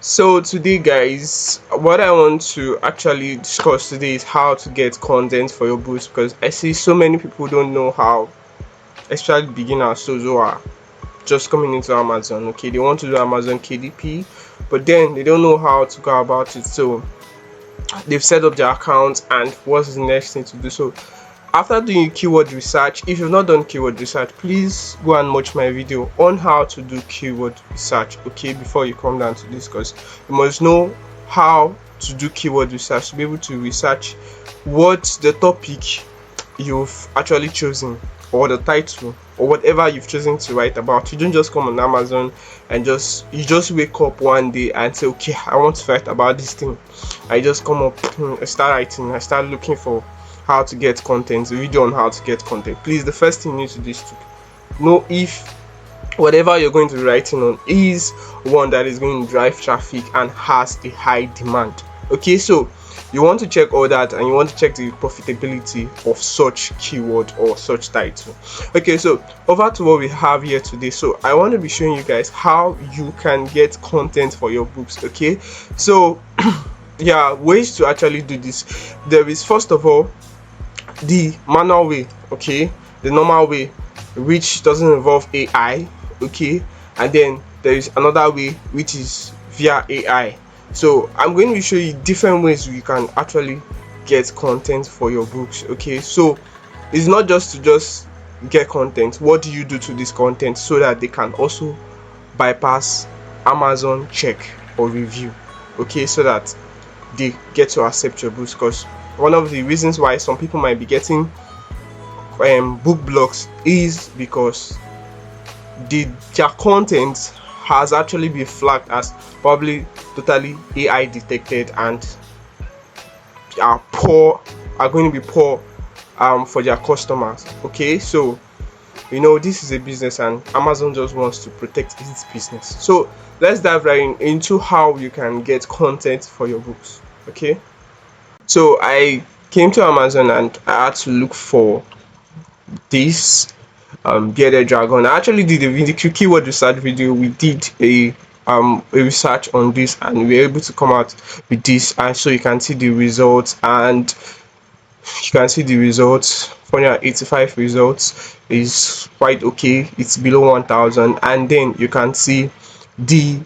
So today guys, what I want to actually discuss today is how to get content for your books, because I see so many people don't know how, especially beginners, those who are just coming into Amazon. Okay, they want to do Amazon KDP, but then they don't know how to go about it. So they've set up their account, and what's the next thing to do? So after doing keyword research, if you've not done keyword research, please go and watch my video on how to do keyword research, okay, before you come down to this, because you must know how to do keyword research to be able to research what the topic you've actually chosen, or the title, or whatever you've chosen to write about. You don't just come on Amazon and just wake up one day and say, okay, I want to write about this thing. I just come up, I start writing, I start looking for how to get content, a video on how to get content. Please, the first thing you need to do is to know if whatever you're going to be writing on is one that is going to drive traffic and has a high demand. Okay, so you want to check all that, and you want to check the profitability of such keyword or such title. Okay, so over to what we have here today. So I want to be showing you guys how you can get content for your books. Okay, so yeah, ways to actually do this. There is, first of all, the manual way, okay, the normal way, which doesn't involve AI, okay, and then there is another way which is via AI. So I'm going to show you different ways you can actually get content for your books. Okay, so it's not just to just get content. What do you do to this content so that they can also bypass Amazon check or review? Okay, so that they get to accept your books, because one of the reasons why some people might be getting book blocks is because their content has actually been flagged as probably totally AI detected, and are going to be poor for their customers. Okay, so this is a business, and Amazon just wants to protect its business. So let's dive right into how you can get content for your books. Okay, so I came to Amazon and I had to look for this bearded dragon. I actually did a video, keyword research video. We did a research on this, and we were able to come out with this, and so you can see the results, and you can see the results. 485 results is quite okay. It's below 1000, and then you can see the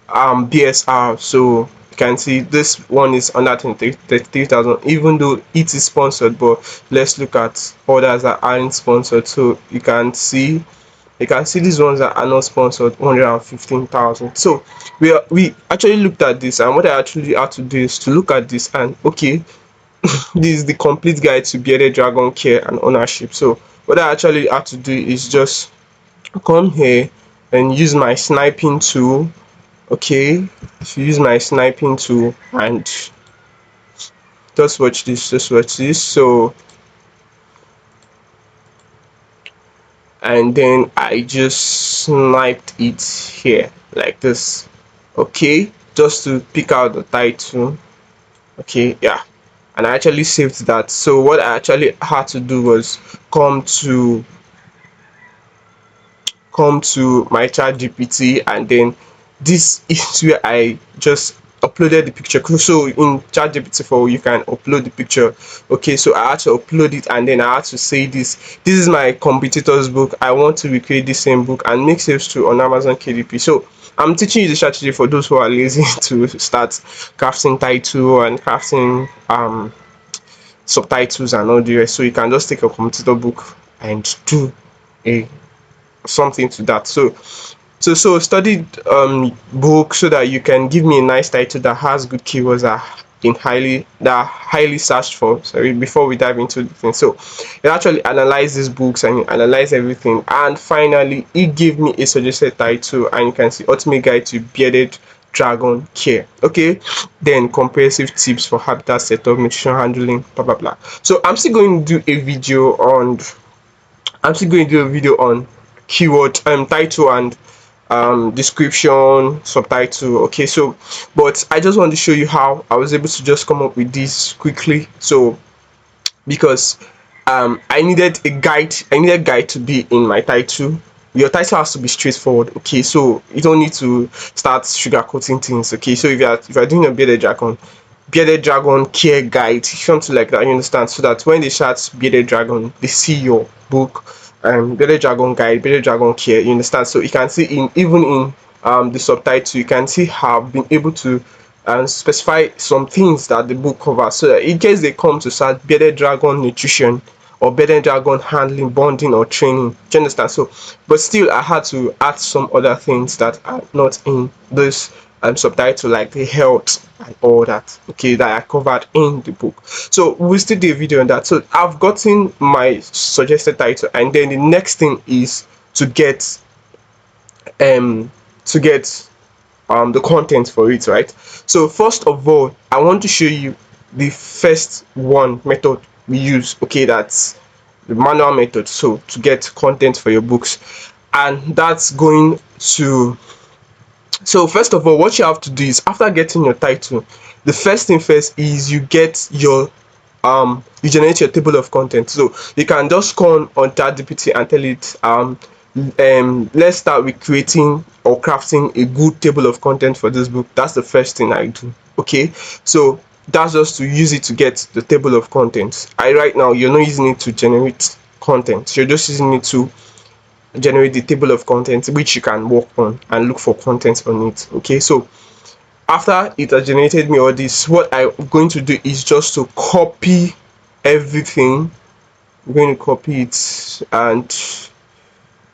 BSR. So you can see this one is under 33,000, even though it is sponsored. But let's look at others that aren't sponsored. So you can see these ones that are not sponsored, 115,000. So we actually looked at this, and what I actually had to do is to look at this, and okay, this is the complete guide to bearded dragon care and ownership. So what I actually had to do is just come here and use my sniping tool. Okay, if you use my sniping tool and just watch this. So, and then I just sniped it here like this. Okay, just to pick out the title. Okay, yeah, and I actually saved that. So what I actually had to do was come to my chat GPT, and then this is where I just uploaded the picture. So in chat GPT 4 you can upload the picture. Okay, so I had to upload it, and then I had to say this is my competitor's book. I want to recreate the same book and make sales to on Amazon KDP. So I'm teaching you the strategy for those who are lazy to start crafting title and crafting subtitles and all the rest. So you can just take a competitor book and do a something to that. So study book so that you can give me a nice title that has good keywords that are highly searched for. Sorry, before we dive into the thing. So it actually analyze these books and analyze everything, and finally it gave me a suggested title, and you can see ultimate guide to bearded dragon care. Okay, then comprehensive tips for habitat setup, nutrition handling, blah blah blah. So I'm still going to do a video on keyword title and description, subtitle. Okay, so but I just want to show you how I was able to just come up with this quickly. So because I needed guide to be in my title. your title has to be straightforward. Okay, so you don't need to start sugarcoating things. Okay, so if you're doing a bearded dragon care guide, something like that, you understand, so that when they shout bearded dragon, they see your book, bearded dragon guide, bearded dragon care, you understand. So you can see in, even in the subtitle, you can see how I've been able to specify some things that the book covers, so that in case they come to search bearded dragon nutrition or bearded dragon handling, bonding or training, do you understand? So but still I had to add some other things that are not in this subtitle, like the health and all that, okay, that I covered in the book. So we'll still do a video on that. So I've gotten my suggested title, and then the next thing is to get um to get the content for it, right? So first of all, I want to show you the first one method we use, okay, that's the manual method, so to get content for your books. And that's going to, so first of all, what you have to do is, after getting your title, the first thing first is you get your you generate your table of content. So you can just go on ChatGPT and tell it let's start with creating or crafting a good table of content for this book. That's the first thing I do. Okay, so that's just to use it to get the table of contents. I right now, you're not using it to generate content, you're just using it to generate the table of contents which you can work on and look for content on it. Okay, so after it has generated me all this, what I'm going to do is just to copy everything. I'm going to copy it, and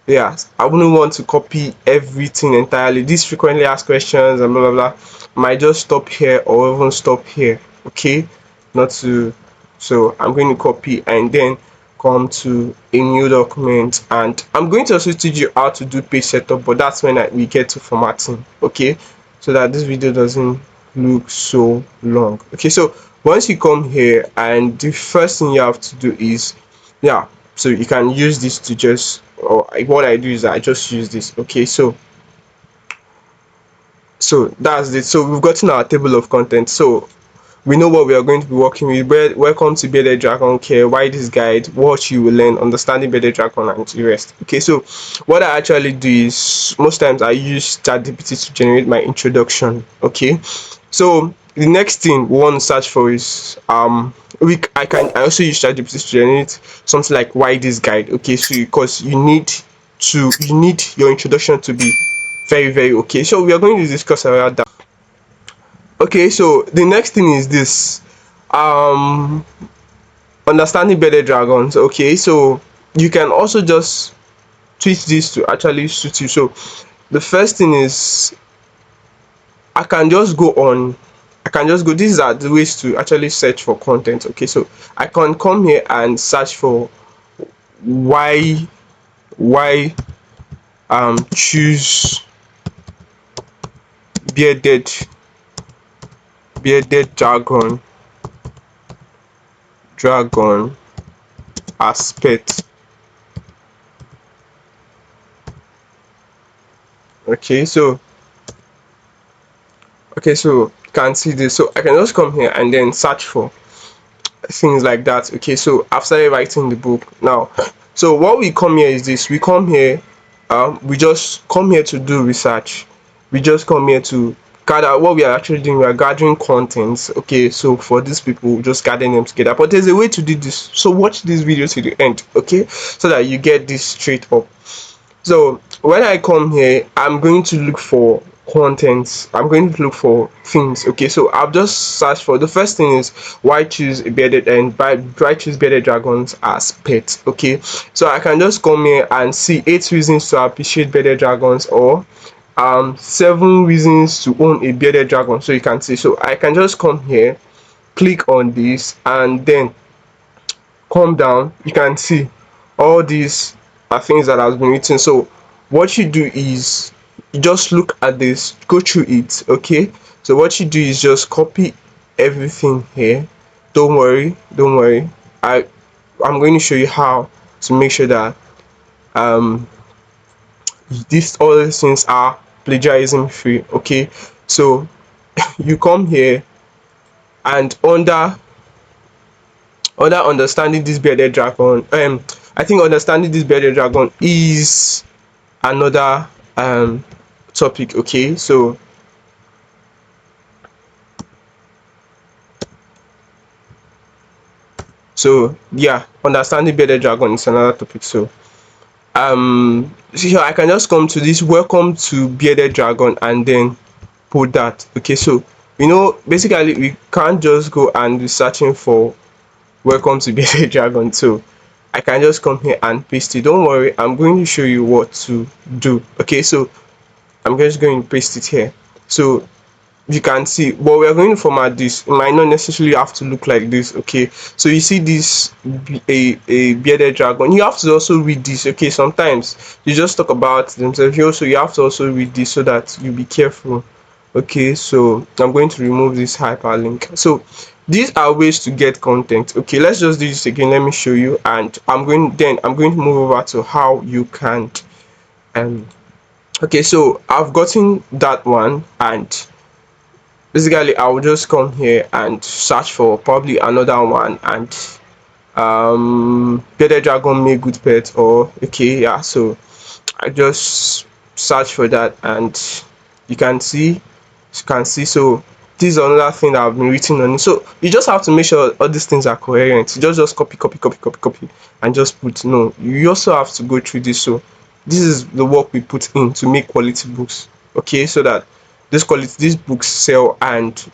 yeah, I wouldn't want to copy everything entirely. These frequently asked questions and blah blah blah might just stop here or even stop here. Okay, not to, so I'm going to copy and then come to a new document, and I'm going to also teach you how to do page setup, but that's when we get to formatting. Okay, so that this video doesn't look so long. Okay, so once you come here, and the first thing you have to do is, yeah, so you can use this to just, or what I do is I just use this. Okay, so that's it. So we've gotten our table of content, so we know what we are going to be working with. Welcome to Bearded Dragon Care. Why this guide? What you will learn, understanding Bearded Dragon and the rest. Okay, so what I actually do is, most times I use ChatGPT to generate my introduction. Okay, so the next thing we want to search for is I also use ChatGPT to generate something like why this guide. Okay, so because you need your introduction to be very very okay. So we are going to discuss about that. Okay, so the next thing is this, um understanding bearded dragons. Okay, so you can also just tweak this to actually suit you. So the first thing is, I can just go on, I can just go, these are the ways to actually search for content. Okay, so I can come here and search for why why choose bearded dragon as pet. Okay, so you can see this. So I can just come here and then search for things like that. Okay, so I've started writing the book now. So what we come here is this, we come here, we just come here to do research. We just come here to gather, what we are actually doing, we are gathering contents. Okay, so for these people, just gathering them together. But there's a way to do this, so watch this video to the end, okay, so that you get this straight up. So when I come here, I'm going to look for contents, I'm going to look for things. Okay, so I've just searched for, the first thing is why choose a bearded, and why choose bearded dragons as pets. Okay, so I can just come here and see 8 reasons to appreciate bearded dragons, or 7 reasons to own a bearded dragon. So you can see, so I can just come here, click on this, and then come down. You can see all these are things that has been written. So what you do is, you just look at this, go through it. Okay, so what you do is just copy everything here. Don't worry, I'm going to show you how to make sure that these all these things are plagiarism free. Okay, so you come here, and under understanding this bearded dragon, I think understanding this bearded dragon is another topic. Okay, so yeah, understanding bearded dragon is another topic. So see here I can just come to this welcome to bearded dragon and then put that. Okay, so basically we can't just go and be searching for welcome to bearded dragon. So I can just come here and paste it. Don't worry, I'm going to show you what to do. Okay, so I'm just going to paste it here. So you can see, but we are going to format this. It might not necessarily have to look like this. Okay, so you see this a bearded dragon. You have to also read this. Okay, sometimes you just talk about themselves. You have to also read this so that you be careful. Okay, so I'm going to remove this hyperlink. So these are ways to get content. Okay, let's just do this again. Let me show you, and I'm going to move over to how you can um okay, so I've gotten that one, and basically I will just come here and search for probably another one, and bearded dragon make good pet, or okay, yeah. So I just search for that, and you can see so this is another thing that I've been written on it. So you just have to make sure all these things are coherent. You just copy and just put. No, you also have to go through this. So this is the work we put in to make quality books. Okay, so that these books sell, and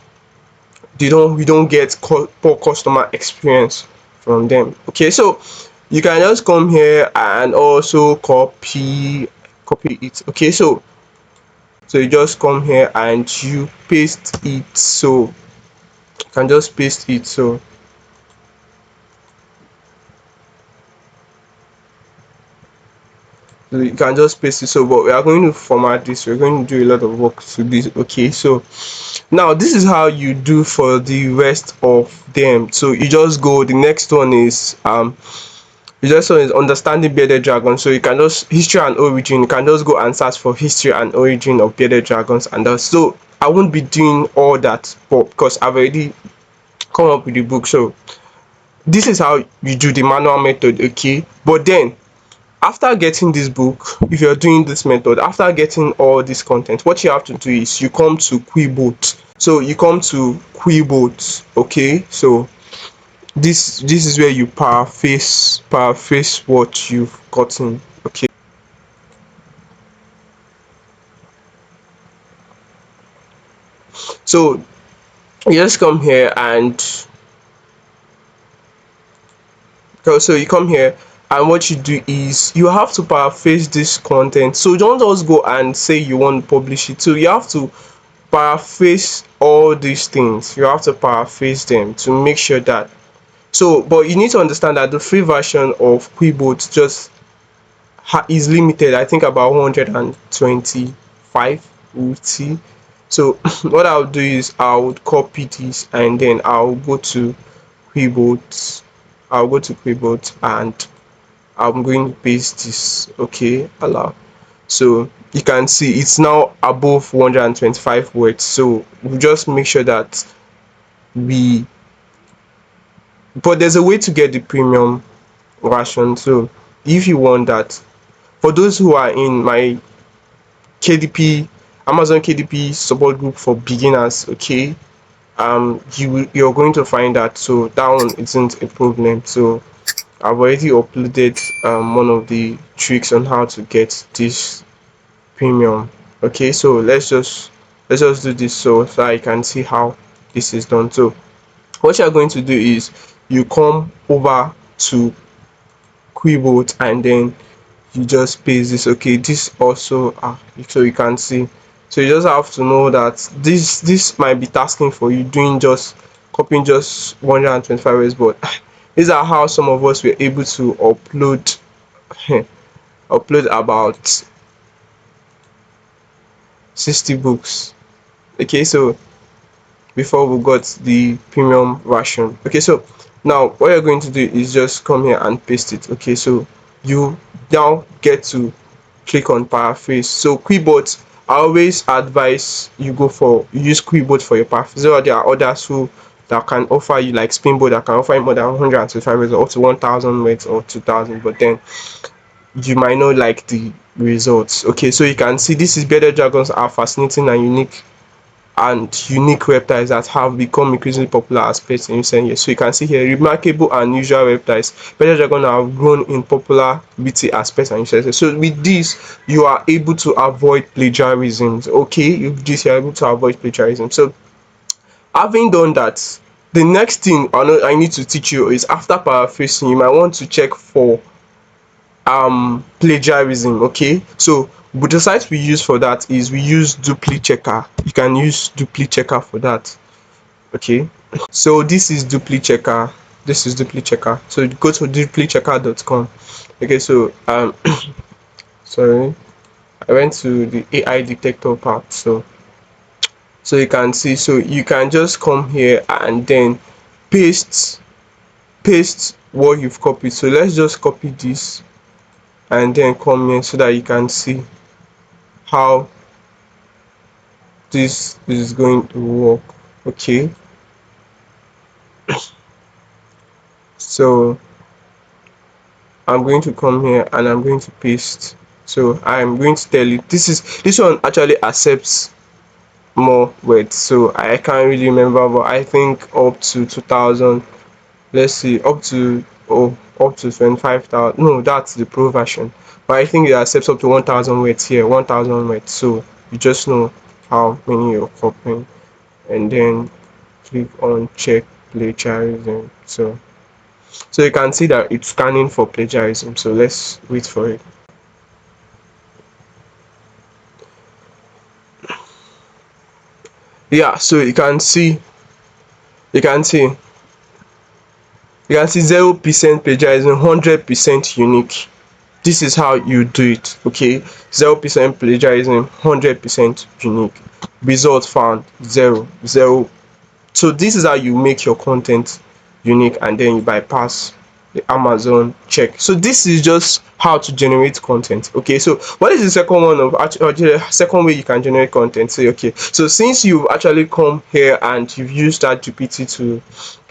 we don't get poor customer experience from them. Okay, so you can just come here and also copy it. Okay, so you just come here and you paste it. So you can just paste it. So you can just paste it. So but we are going to format this. We're going to do a lot of work to this. Okay, so now this is how you do for the rest of them. So you just go, the next one is the next one is understanding bearded dragons. So you can just history and origin. You can just go and search for history and origin of bearded dragons, and so I won't be doing all that, but because I've already come up with the book. So this is how you do the manual method. Okay, but then after getting this book, if you're doing this method, after getting all this content, what you have to do is you come to Quillbot. So you come to Quillbot. Okay, so this is where you paraphrase what you've gotten. Okay, so you just come here and so you come here, and what you do is you have to paraphrase this content. So don't just go and say you want to publish it. So you have to paraphrase all these things. You have to paraphrase them to make sure that. So but you need to understand that the free version of Quillbot just is limited. I think about 125 UT. So what I'll do is I would copy this, and then I'll go to Quillbot. I'll go to Quillbot, and I'm going to paste this. Okay, allow. So you can see it's now above 125 words. So we just make sure that we but there's a way to get the premium version. So if you want that, for those who are in my KDP Amazon KDP support group for beginners, okay, you're going to find that. So that one isn't a problem. So I've already uploaded one of the tricks on how to get this premium. Okay, so let's just do this so I can see how this is done. So what you're going to do is you come over to Quillbot, and then you just paste this. Okay, this also so you can see. So you just have to know that this might be tasking for you doing just copying just 125 words, but these are how some of us were able to upload upload about 60 books. Okay, so before we got the premium version. Okay, so now what you're going to do is just come here and paste it. Okay, so you now get to click on paraphrase. So Quillbot, I always advise you use Quillbot for your paraphrase. So there are others who that can offer you, like Spinbot, that can offer you more than 125 words, or up to 1000 words or 2000, but then you might not like the results. Okay, so you can see this is bearded dragons are fascinating and unique reptiles that have become increasingly popular as pets in recent years. So you can see here remarkable and unusual reptiles. Bearded dragon have grown in popularity as pets and recent years. So with this, you are able to avoid plagiarism. Okay, with this you are able to avoid plagiarism. So having done that, the next thing I need to teach you is after paraphrasing, you might want to check for plagiarism. Okay, so but the site we use for that is we use dupli checker. You can use dupli checker for that. Okay, so this is dupli checker, so you go to duplichecker.com. Okay, so sorry, I went to the AI detector part. So you can see, so you can just come here and then paste what you've copied. So let's just copy this and then come here so that you can see how this is going to work. Okay, so I'm going to come here and I'm going to paste. So I'm going to tell it this one actually accepts more words, so I can't really remember, but I think up to 2000. Let's see, up to 25,000. No, that's the pro version, but I think it accepts up to 1000 words here, 1000 words. So you just know how many you're copying and then click on check plagiarism. So you can see that it's scanning for plagiarism. So let's wait for it. Yeah, so you can see you can see 0% plagiarism, 100% unique. This is how you do it. Okay, 0% plagiarism, 100% unique. Result found 0. So this is how you make your content unique and then you bypass the Amazon check. So this is just how to generate content. Okay, so what is the second one of actually second way you can generate content? Say okay, so since you've actually come here and you've used that GPT to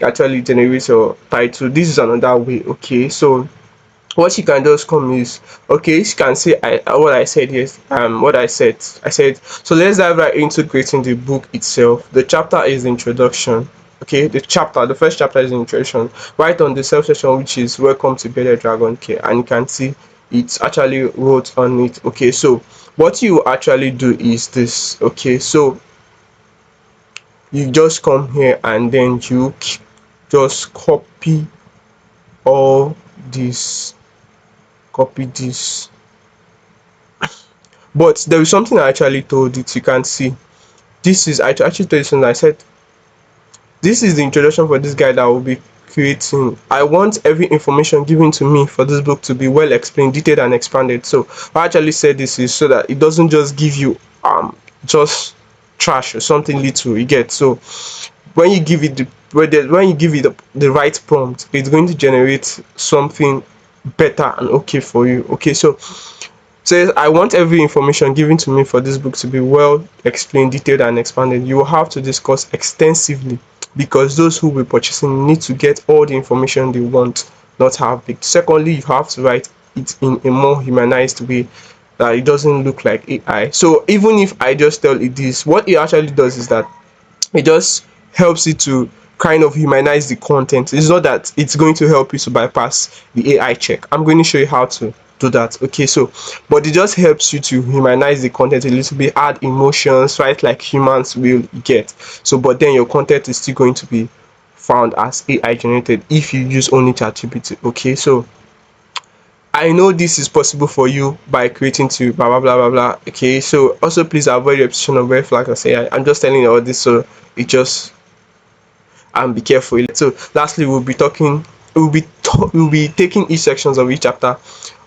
actually generate your title, this is another way. Okay, so what you can just come is okay, you can see what I said. Yes, what I said, so let's dive right into creating the book itself. The chapter is the introduction. Okay, the first chapter is the introduction. Right on the self section, which is welcome to bearded dragon care, and you can see it's actually wrote on it. Okay, so what you actually do is this. Okay, so you just come here and then you just all this copy this, but there is something I actually told it. You can see this is I actually told you something. I said this is the introduction for this guy that will be creating. I want every information given to me for this book to be well explained, detailed and expanded. So I actually said this is so that it doesn't just give you just trash or something little, you get. So when you give it when you give it the right prompt, it's going to generate something better and okay for you. Okay, so says I want every information given to me for this book to be well explained, detailed and expanded. You will have to discuss extensively because those who will be purchasing need to get all the information they want, not have it. Secondly, you have to write it in a more humanized way that it doesn't look like AI. So even if I just tell it this, what it actually does is that it just helps you to kind of humanize the content. It's not that it's going to help you to bypass the AI check. I'm going to show you how to do that. Okay, so but it just helps you to humanize the content a little bit, add emotions, right, like humans will get. So but then your content is still going to be found as AI generated if you use only ChatGPT. Okay, so I know this is possible for you by creating to blah blah blah blah blah. Okay, so also please avoid repetition of red flags and say I'm just telling you all this so it just and be careful. So lastly, we'll be taking each sections of each chapter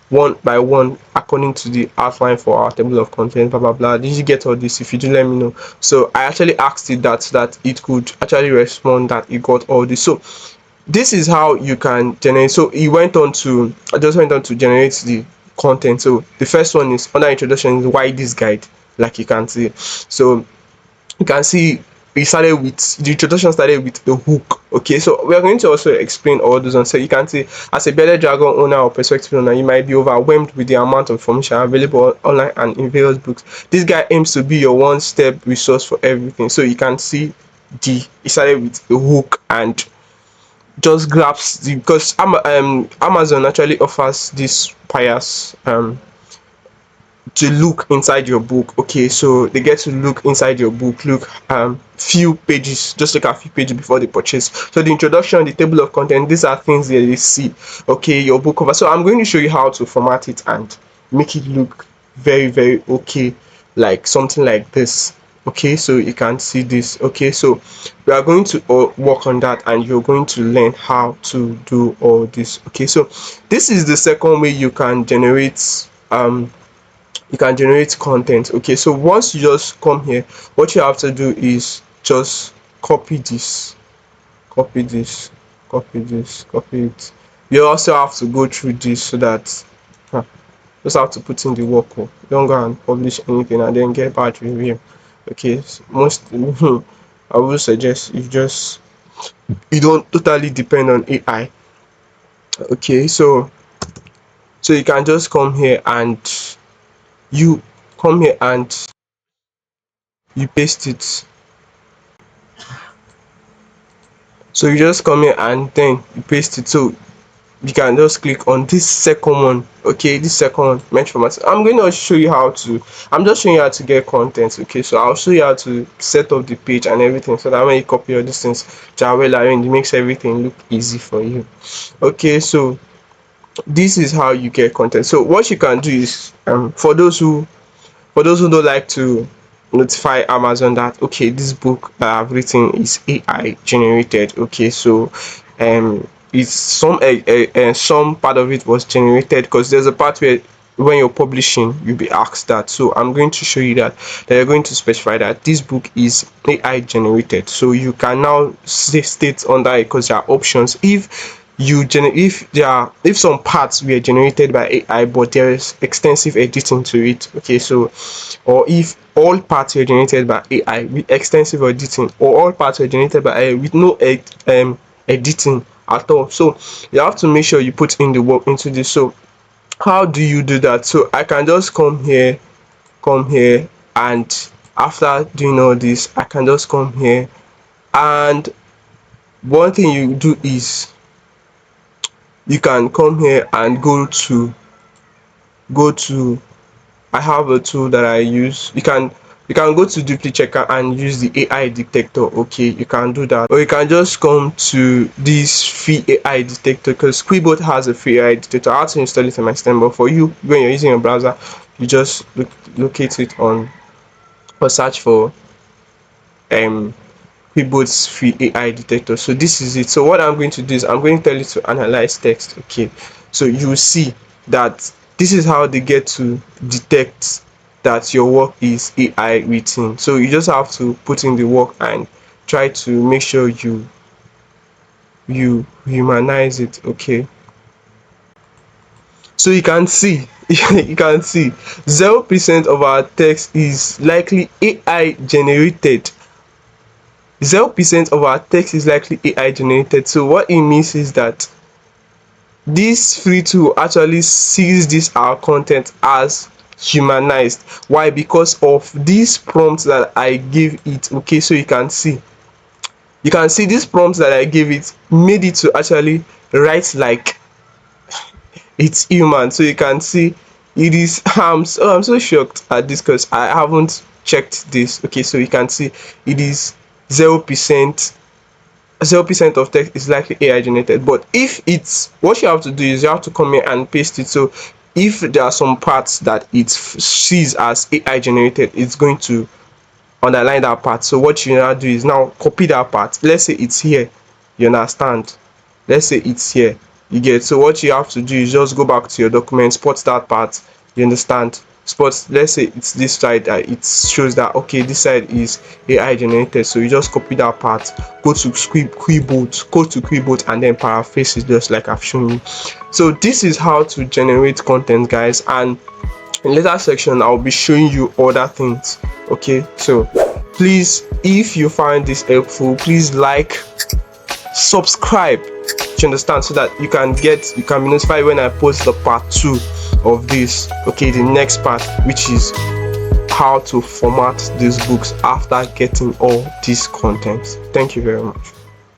one by one according to the outline for our table of contents, blah blah blah. Did you get all this? If you do, let me know. So I actually asked it that so that it could actually respond that it got all this. So this is how you can generate. So he went on to I just went on to generate the content. So the first one is under introduction is why this guide, like you can see. So you can see we started with the introduction started with a hook. Okay, so we are going to also explain all those ones. So you can see, as a better jargon owner or perspective owner, you might be overwhelmed with the amount of information available online and in various books. This guy aims to be your one-step resource for everything. So you can see he started with a hook and just grabs the, because Amazon actually offers this bias to look inside your book. Okay, so they get to look inside your book, look few pages, just look at few pages before they purchase. So the introduction, the table of content, these are things that they see. Okay, your book cover. So I'm going to show you how to format it and make it look very, very okay, like something like this. Okay, so you can see this. Okay, so we are going to work on that, and you're going to learn how to do all this. Okay, so this is the second way you can generate content. Okay, so once you just come here, what you have to do is just copy this, copy this, copy this, copy it. You also have to go through this so that just have to put in the work. Oh, don't go and publish anything and then get bad review. Okay, so most I would suggest you don't totally depend on AI. Okay, so you can just come here and you come here and you paste it. So you just come here and then you paste it. So you can just click on this second one. Okay, this second one, match format. I'm going to show you how to, I'm just showing you how to get content. Okay, so I'll show you how to set up the page and everything, so that when you copy all these things, which are well arranged, it makes everything look easy for you. Okay, so this is how you get content. So what you can do is for those who don't like to notify Amazon that okay, this book that I've written is AI generated. Okay, so it's some part of it was generated, because there's a part where when you're publishing you'll be asked that. So I'm going to show you that you're going to specify that this book is AI generated. So you can now state under it, because there are options. If some parts were generated by AI but there is extensive editing to it. Okay, so or if all parts were generated by AI with extensive editing, or all parts were generated by AI with no editing at all. So you have to make sure you put in the work into this. So how do you do that? So I can just come here, and after doing all this, I can just come here, and one thing you do is you can come here and go to I have a tool that I use. You can go to duplicate checker and use the AI detector. Okay, you can do that, or you can just come to this free AI detector, because Squidbot has a free AI detector. I have to install it in my system, but for you, when you're using your browser, you just locate it on, or search for um Quibo's free AI detector. So this is it. So what I'm going to do is I'm going to tell you to analyze text. Okay, so you will see that this is how they get to detect that your work is AI written. So you just have to put in the work and try to make sure you humanize it. Okay, so you can see you can see 0% of our text is likely AI generated. 0% of our text is likely AI generated. So what it means is that this free tool actually sees this our content as humanized. Why? Because of these prompts that I gave it. Okay, so you can see these prompts that I gave it made it to actually write like it's human. So you can see it is I'm so shocked at this, because I haven't checked this. Okay, so you can see it is 0%. 0% of text is likely AI generated. But if it's, what you have to do is you have to come here and paste it. So if there are some parts that it sees as AI generated, it's going to underline that part. So what you now do is now copy that part. Let's say it's here, you understand? Let's say it's here, you get. So what you have to do is just go back to your document, spot that part, you understand? Spot, let's say it's this side, it shows that okay, this side is AI generated. So you just copy that part, go to Quiboot, and then paraphrase it just like I've shown you. So this is how to generate content, guys, and in later section I'll be showing you other things. Okay, so please, if you find this helpful, please like, subscribe. You understand, so that you can be notified when I post the part 2 of this. Okay, the next part, which is how to format these books after getting all this content. Thank you very much.